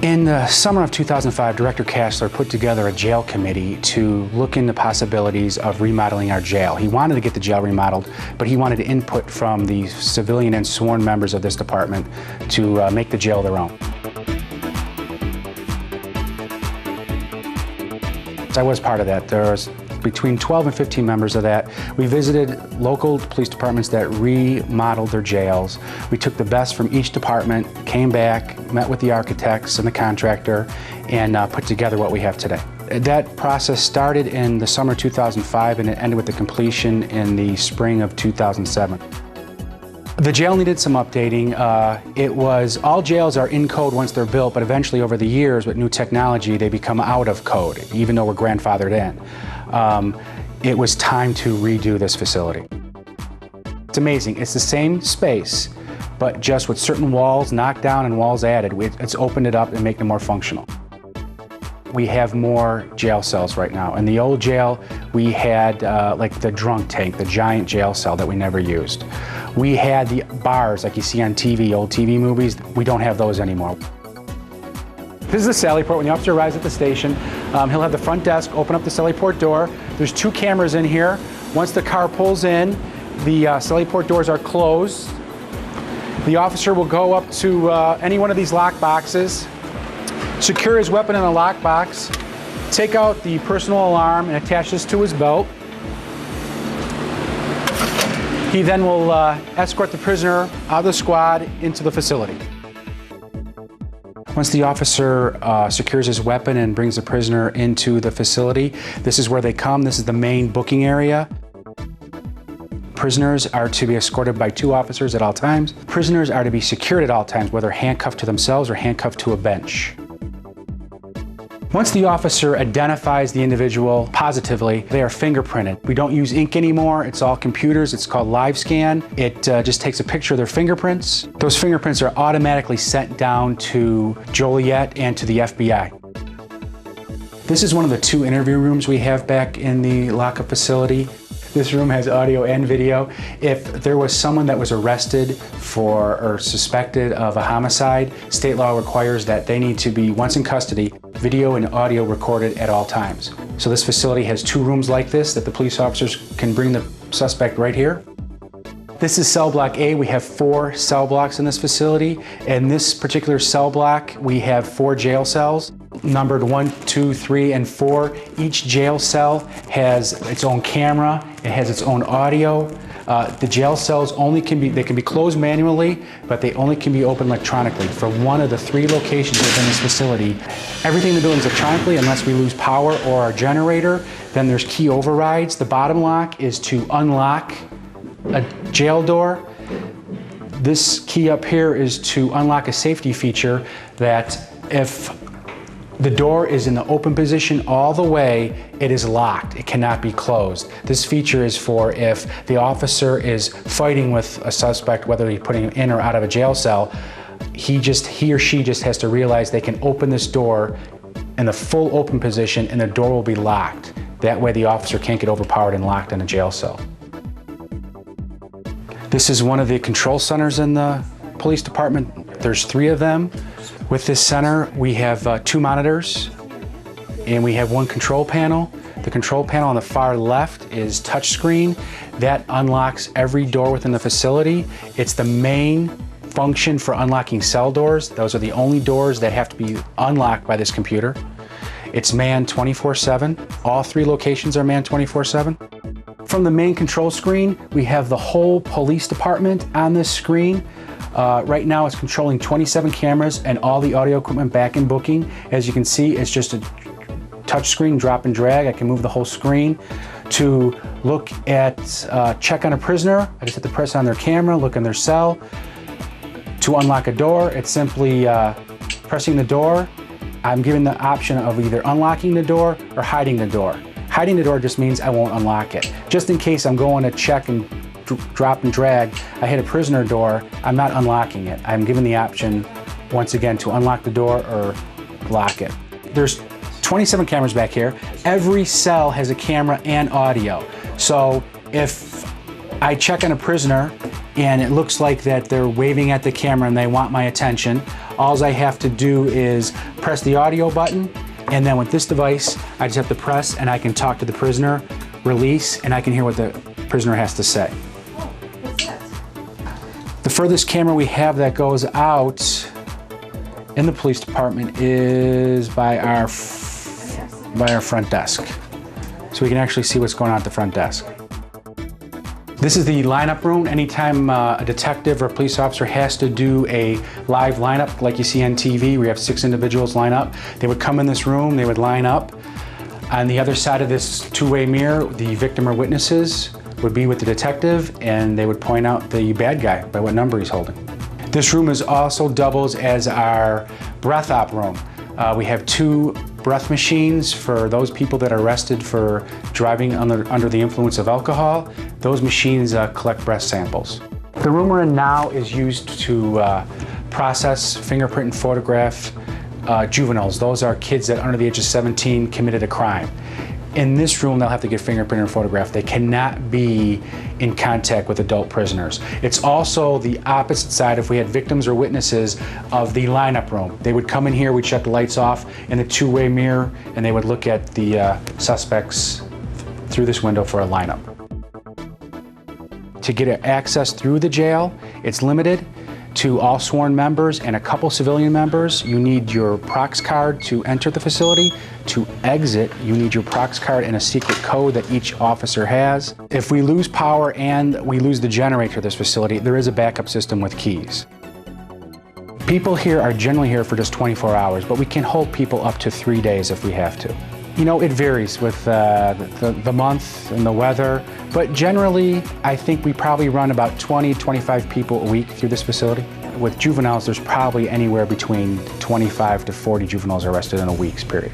In the summer of 2005, Director Cashler put together a jail committee to look into possibilities of remodeling our jail. He wanted to get the jail remodeled, but he wanted input from the civilian and sworn members of this department to make the jail their own. I was part of that. There was between 12 and 15 members of that. We visited local police departments that remodeled their jails. We took the best from each department, came back, met with the architects and the contractor, and put together what we have today. That process started in the summer 2005 and it ended with the completion in the spring of 2007. The jail needed some updating. All jails are in code once they're built, but eventually over the years with new technology they become out of code, even though we're grandfathered in. It was time to redo this facility. It's amazing. It's the same space, but just with certain walls knocked down and walls added, it's opened it up and made it more functional. We have more jail cells right now. In the old jail, we had like the drunk tank, the giant jail cell that we never used. We had the bars like you see on TV, old TV movies. We don't have those anymore. This is the Sally Port. When the officer arrives at the station, he'll have the front desk open up the Sally Port door. There's 2 cameras in here. Once the car pulls in, the Sally Port doors are closed. The officer will go up to any one of these lock boxes, secure his weapon in a lock box, take out the personal alarm and attach this to his belt. He then will escort the prisoner out of the squad into the facility. Once the officer secures his weapon and brings the prisoner into the facility, this is where they come. This is the main booking area. Prisoners are to be escorted by 2 officers at all times. Prisoners are to be secured at all times, whether handcuffed to themselves or handcuffed to a bench. Once the officer identifies the individual positively, they are fingerprinted. We don't use ink anymore. It's all computers. It's called live scan. It just takes a picture of their fingerprints. Those fingerprints are automatically sent down to Joliet and to the FBI. This is one of the 2 interview rooms we have back in the lockup facility. This room has audio and video. If there was someone that was arrested for or suspected of a homicide, state law requires that they need to be, once in custody, video and audio recorded at all times. So this facility has 2 rooms like this that the police officers can bring the suspect right here. This is cell block A. We have 4 cell blocks in this facility. In this particular cell block, we have 4 jail cells, numbered 1, 2, 3, and 4. Each jail cell has its own camera. It has its own audio. The jail cells can be closed manually, but they only can be opened electronically for one of the 3 locations within this facility. Everything in the building is electronically unless we lose power or our generator. Then there's key overrides. The bottom lock is to unlock a jail door. This key up here is to unlock a safety feature that if the door is in the open position all the way, it is locked. It cannot be closed. This feature is for if the officer is fighting with a suspect, whether he's putting him in or out of a jail cell, he or she just has to realize they can open this door in the full open position and the door will be locked. That way the officer can't get overpowered and locked in a jail cell. This is one of the control centers in the police department. There's 3 of them. With this center, we have 2 monitors and we have 1 control panel. The control panel on the far left is touchscreen. That unlocks every door within the facility. It's the main function for unlocking cell doors. Those are the only doors that have to be unlocked by this computer. It's manned 24/7. All 3 locations are manned 24/7. From the main control screen, we have the whole police department on this screen. Right now it's controlling 27 cameras and all the audio equipment back in booking. As you can see, it's just a touch screen, drop and drag. I can move the whole screen. To look at, check on a prisoner, I just hit the press on their camera, look in their cell. To unlock a door, it's simply pressing the door. I'm given the option of either unlocking the door or hiding the door. Hiding the door just means I won't unlock it. Just in case I'm going to check and drop and drag, I hit a prisoner door, I'm not unlocking it. I'm given the option, once again, to unlock the door or lock it. There's 27 cameras back here. Every cell has a camera and audio. So if I check on a prisoner and it looks like that they're waving at the camera and they want my attention, All I have to do is press the audio button, and then with this device, I just have to press and I can talk to the prisoner, release, and I can hear what the prisoner has to say. Oh, what's that? The furthest camera we have that goes out in the police department is by our front desk. So we can actually see what's going on at the front desk. This is the lineup room. Anytime a detective or a police officer has to do a live lineup like you see on TV, we have 6 individuals line up. They would come in this room, they would line up. On the other side of this two-way mirror, the victim or witnesses would be with the detective, and they would point out the bad guy by what number he's holding. This room is also doubles as our breath op room. We have 2 breath machines for those people that are arrested for driving under the influence of alcohol. Those machines collect breath samples. The room we're in now is used to process, fingerprint, and photograph juveniles. Those are kids that under the age of 17 committed a crime. In this room, they'll have to get fingerprinted and photographed. They cannot be in contact with adult prisoners. It's also the opposite side if we had victims or witnesses of the lineup room. They would come in here, we'd shut the lights off in the two-way mirror, and they would look at the suspects through this window for a lineup. To get access through the jail, it's limited to all sworn members and a couple civilian members. You need your prox card to enter the facility. To exit, you need your prox card and a secret code that each officer has. If we lose power and we lose the generator of this facility, there is a backup system with keys. People here are generally here for just 24 hours, but we can hold people up to 3 days if we have to. You know, it varies with the month and the weather, but generally, I think we probably run about 20, 25 people a week through this facility. With juveniles, there's probably anywhere between 25 to 40 juveniles arrested in a week's period.